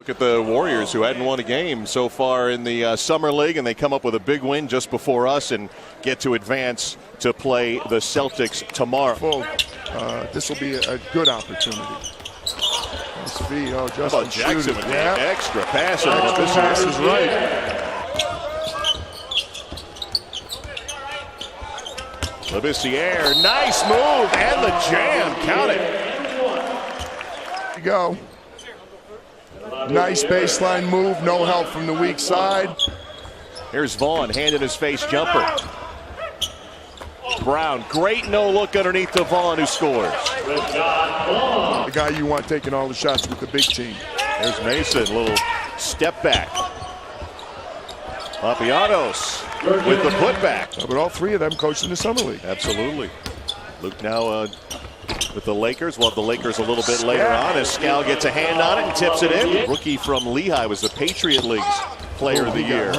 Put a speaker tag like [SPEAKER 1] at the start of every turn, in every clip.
[SPEAKER 1] Look at the Warriors, who hadn't won a game so far in the Summer League, and they come up with a big win just before us and get to advance to play the Celtics tomorrow.
[SPEAKER 2] This will be a good opportunity. Nice feed. Oh,
[SPEAKER 1] How about Jackson with the extra pass?
[SPEAKER 2] This pass is right.
[SPEAKER 1] Labissiere, nice move, and the jam. Count it.
[SPEAKER 2] There you go. Nice baseline move, no help from the weak side.
[SPEAKER 1] Here's Vaughn, hand in his face jumper. Brown, great no look underneath to Vaughn, who scores.
[SPEAKER 2] The guy you want taking all the shots with the big team.
[SPEAKER 1] There's Mason, little step back. Papianos with the putback.
[SPEAKER 2] But all three of them coached in the Summer League.
[SPEAKER 1] Absolutely. Luke now with the Lakers. We'll have the Lakers a little bit later on as Scal gets a hand on it and tips it in. Rookie from Lehigh was the Patriot League's Player of the Year.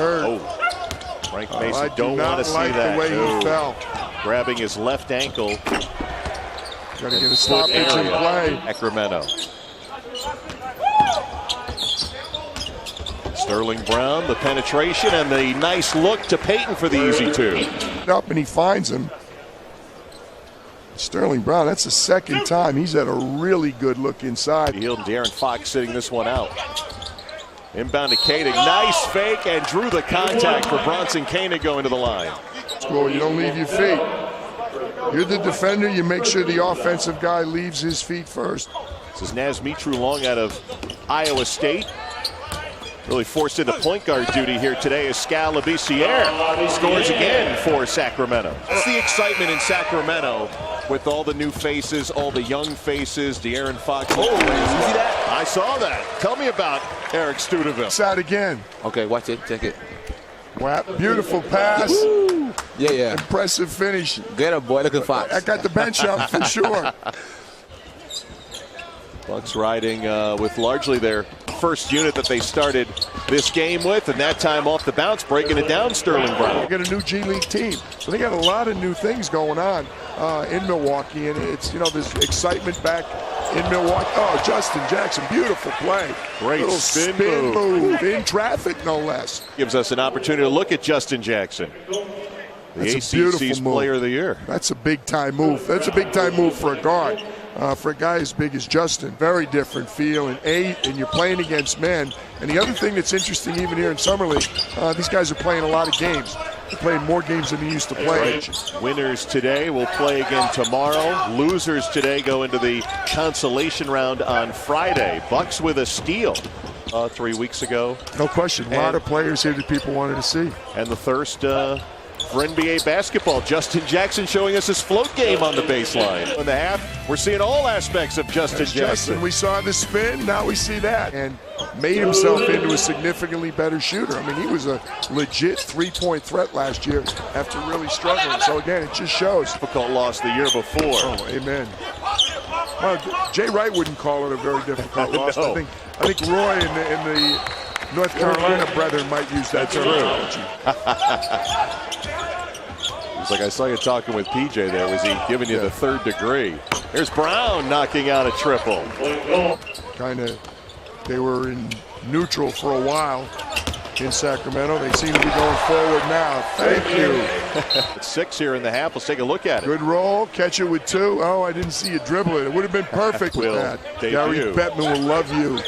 [SPEAKER 1] Frank Mason don't want to see that.
[SPEAKER 2] The way he fell.
[SPEAKER 1] Grabbing his left ankle.
[SPEAKER 2] Got to get a stoppage in play.
[SPEAKER 1] Sacramento. Sterling Brown, the penetration and the nice look to Payton for the easy two.
[SPEAKER 2] Up and he finds him. Sterling Brown, that's the second time he's had a really good look inside.
[SPEAKER 1] Healed De'Aaron Fox sitting this one out. Inbound to Koenig, nice fake, and drew the contact for Bronson Koenig going to the line.
[SPEAKER 2] Well, you don't leave your feet. You're the defender, you make sure the offensive guy leaves his feet first.
[SPEAKER 1] This is Naz Mitru-Long out of Iowa State. Really forced into point guard duty here today as Scal Labissiere scores again for Sacramento. It's the excitement in Sacramento with all the new faces, all the young faces. De'Aaron Fox. Oh, you see that? I saw that. Tell me about Eric Studeville.
[SPEAKER 2] It's out again.
[SPEAKER 3] Okay, watch it. Check it.
[SPEAKER 2] Wow, beautiful pass.
[SPEAKER 3] Woo. Yeah.
[SPEAKER 2] Impressive finish.
[SPEAKER 3] Get up, boy. Look at Fox.
[SPEAKER 2] I got the bench up for sure.
[SPEAKER 1] Bucks riding with largely their first unit that they started this game with, and that time off the bounce, breaking it down, Sterling Brown.
[SPEAKER 2] They got a new G League team, so they got a lot of new things going on in Milwaukee, and it's, there's excitement back in Milwaukee. Oh, Justin Jackson, beautiful play.
[SPEAKER 1] Great
[SPEAKER 2] little
[SPEAKER 1] spin
[SPEAKER 2] move in traffic, no less.
[SPEAKER 1] Gives us an opportunity to look at Justin Jackson, the ACC's Player of the Year.
[SPEAKER 2] That's a big-time move. That's a big-time move for a guard. For a guy as big as Justin, very different feel, and you're playing against men. And the other thing that's interesting, even here in Summer League, these guys are playing a lot of games. They're playing more games than they used to play.
[SPEAKER 1] Right. Winners today will play again tomorrow. Losers today go into the consolation round on Friday. Bucks with a steal 3 weeks ago.
[SPEAKER 2] No question. A lot of players here that people wanted to see.
[SPEAKER 1] And the thirst for NBA basketball. Justin Jackson showing us his float game on the baseline. In the half, we're seeing all aspects of Justin Jackson.
[SPEAKER 2] We saw the spin, now we see that. And made himself into a significantly better shooter. I mean, he was a legit three-point threat last year after really struggling. So again, it just shows.
[SPEAKER 1] Difficult loss the year before.
[SPEAKER 2] Oh, amen. Well, Jay Wright wouldn't call it a very difficult loss.
[SPEAKER 1] No.
[SPEAKER 2] I think Roy and the North Carolina brethren might use that terminology.
[SPEAKER 1] It's like I saw you talking with PJ there. Was he giving you the third degree? Here's Brown knocking out a triple.
[SPEAKER 2] They were in neutral for a while in Sacramento. They seem to be going forward now. Thank you.
[SPEAKER 1] It's 6 here in the half. Let's take a look at it.
[SPEAKER 2] Good roll. Catch it with 2. Oh, I didn't see you dribble it. It would have been perfect with that. Gary Bettman will love you.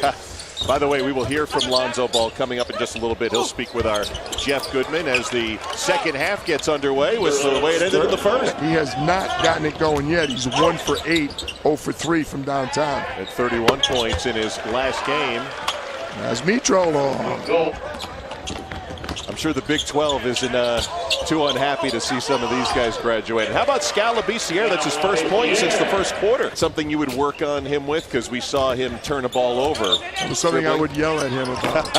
[SPEAKER 1] By the way, we will hear from Lonzo Ball coming up in just a little bit. He'll speak with our Jeff Goodman as the second half gets underway with the way it ended in the first.
[SPEAKER 2] He has not gotten it going yet. He's 1 for 8, 0 for 3 from downtown.
[SPEAKER 1] At 31 points in his last game.
[SPEAKER 2] As Mitro.
[SPEAKER 1] I'm sure the Big 12 isn't too unhappy to see some of these guys graduate. How about Scal Labissiere? That's his first point since the first quarter. Something you would work on him with, because we saw him turn a ball over.
[SPEAKER 2] That was something I would yell at him about.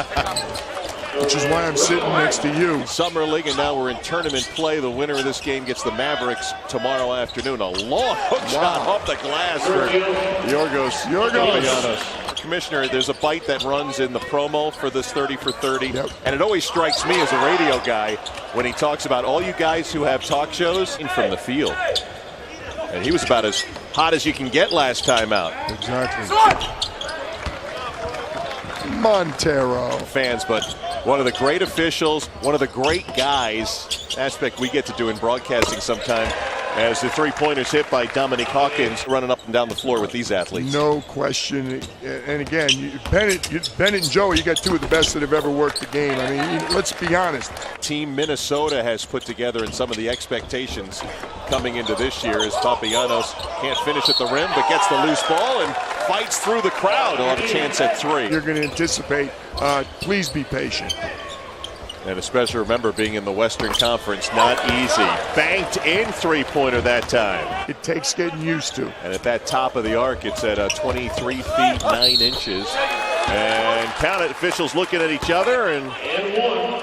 [SPEAKER 2] Which is why I'm sitting next to you.
[SPEAKER 1] Summer League, and now we're in tournament play. The winner of this game gets the Mavericks tomorrow afternoon. A long hook shot off the glass for Yorgos. Commissioner, there's a bite that runs in the promo for this 30 for 30.
[SPEAKER 2] Yep.
[SPEAKER 1] And it always strikes me as a radio guy when he talks about all you guys who have talk shows from the field. And he was about as hot as you can get last time out.
[SPEAKER 2] Exactly. Montero.
[SPEAKER 1] Fans, but one of the great officials, one of the great guys, aspect we get to do in broadcasting sometime, as the three-pointers hit by Dominique Hawkins, running up and down the floor with these athletes.
[SPEAKER 2] No question. And again, Bennett and Joe, you got two of the best that have ever worked the game. I mean, let's be honest.
[SPEAKER 1] Team Minnesota has put together, and some of the expectations coming into this year is Papagiannis can't finish at the rim, but gets the loose ball and fights through the crowd. He'll have a chance at three.
[SPEAKER 2] You're going to anticipate. Please be patient.
[SPEAKER 1] And especially remember, being in the Western Conference, not easy. Banked in three-pointer that time.
[SPEAKER 2] It takes getting used to.
[SPEAKER 1] And at that top of the arc, it's at 23 feet 9 inches. And count it, officials looking at each other, and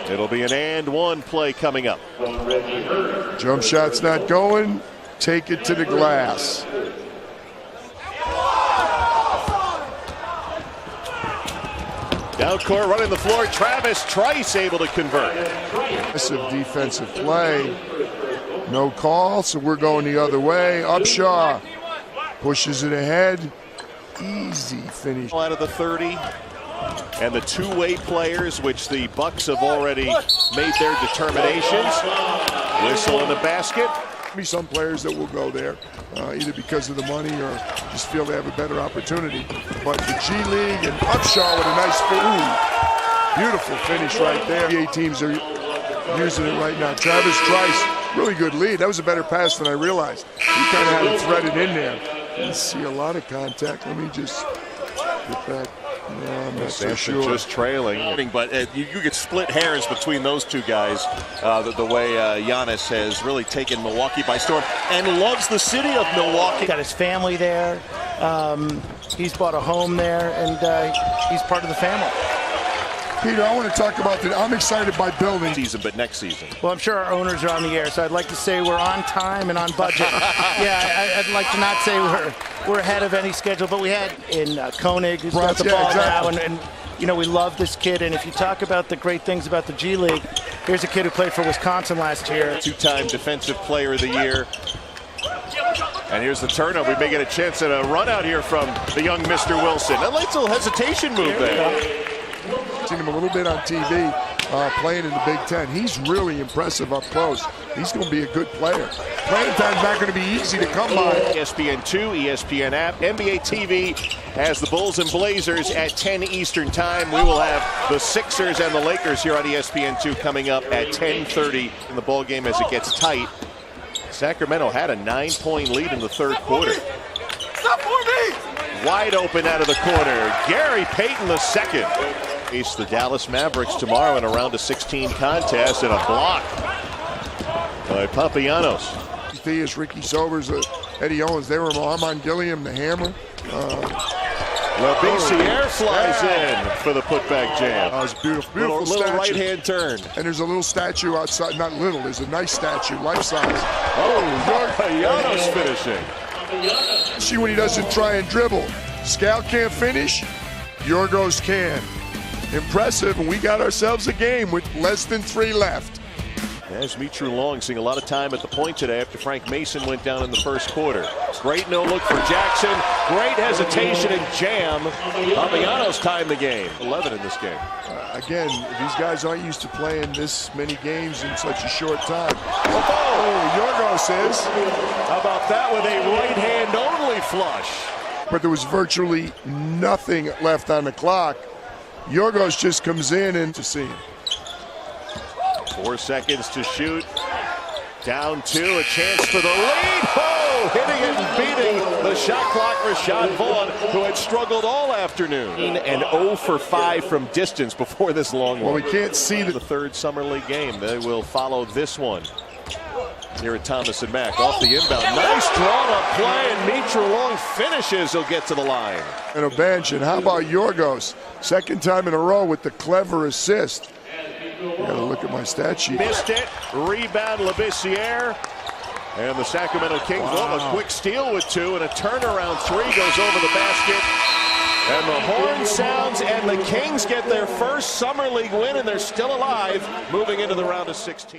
[SPEAKER 1] it'll be an and one play coming up.
[SPEAKER 2] Jump shot's not going. Take it to the glass.
[SPEAKER 1] Down court, running the floor, Travis Trice able to convert.
[SPEAKER 2] Aggressive defensive play. No call, so we're going the other way. Upshaw pushes it ahead. Easy finish.
[SPEAKER 1] Out of the 30. And the two-way players, which the Bucks have already made their determinations. Whistle in the basket.
[SPEAKER 2] Be some players that will go there, either because of the money or just feel they have a better opportunity. But the G League and Upshaw with a nice beautiful finish right there. NBA teams are using it right now. Travis Trice, really good lead. That was a better pass than I realized. He kind of had it threaded in there. You see a lot of contact. Let me just get back. No, I'm not so sure.
[SPEAKER 1] Just trailing, but you could split hairs between those two guys. The way Giannis has really taken Milwaukee by storm and loves the city of Milwaukee.
[SPEAKER 4] Got his family there. He's bought a home there, and he's part of the family.
[SPEAKER 2] Peter, I want to talk about that. I'm excited by building
[SPEAKER 1] season, but next season.
[SPEAKER 4] Well, I'm sure our owners are on the air, so I'd like to say we're on time and on budget. Yeah, I'd like to not say we're ahead of any schedule, but we had in Koenig, who's got the ball now, and you know, we love this kid. And if you talk about the great things about the G League, here's a kid who played for Wisconsin last year.
[SPEAKER 1] Two-time Defensive Player of the Year. And here's the turnover. We may get a chance at a run out here from the young Mr. Wilson. A little hesitation move there.
[SPEAKER 2] Seen him a little bit on TV playing in the Big Ten. He's really impressive up close. He's going to be a good player. Playing time's not going to be easy to come by.
[SPEAKER 1] ESPN2, ESPN app, NBA TV has the Bulls and Blazers at 10 Eastern time. We will have the Sixers and the Lakers here on ESPN2 coming up at 10:30 in the ball game as it gets tight. Sacramento had a 9-point lead in the third quarter.
[SPEAKER 5] Stop for me!
[SPEAKER 1] Wide open out of the corner. Gary Payton II. Face the Dallas Mavericks tomorrow in a round of 16 contest, and a block by Papagiannis.
[SPEAKER 2] Theus, Ricky Sobers, Eddie Owens, they were Armand Gilliam, the hammer.
[SPEAKER 1] Labissiere flies in for the putback jam.
[SPEAKER 2] That was beautiful. Beautiful
[SPEAKER 1] little right-hand turn.
[SPEAKER 2] And there's a little statue outside, not little, there's a nice statue, life-size.
[SPEAKER 1] Papagiannis finishing.
[SPEAKER 2] See when he doesn't try and dribble. Scal can't finish, Yorgos can. Impressive, and we got ourselves a game with less than 3 left.
[SPEAKER 1] As Mitru Long seeing a lot of time at the point today after Frank Mason went down in the first quarter. Great no look for Jackson. Great hesitation and jam. Papagiannis timed the game. 11 in this game.
[SPEAKER 2] Again, these guys aren't used to playing this many games in such a short time. Yorgos is.
[SPEAKER 1] How about that with a right hand only flush?
[SPEAKER 2] But there was virtually nothing left on the clock. Yorgos just comes in and to see him.
[SPEAKER 1] 4 seconds to shoot. Down 2, a chance for the lead. Oh, hitting it and beating the shot clock, Rashad Vaughn, who had struggled all afternoon. And 0 for 5 from distance before this long one.
[SPEAKER 2] Well, we can't see
[SPEAKER 1] the third Summer League game. They will follow this one here at Thomas and Mack. Off the inbound. Nice drawn-up play, and Mitru Long finishes. He'll get to the line.
[SPEAKER 2] And a bench, and how about Yorgos? Second time in a row with the clever assist. Gotta look at my stat sheet.
[SPEAKER 1] Missed it. Rebound, Labissiere. And the Sacramento Kings, a quick steal with 2, and a turnaround 3 goes over the basket. And the horn sounds, and the Kings get their first Summer League win, and they're still alive, moving into the round of 16.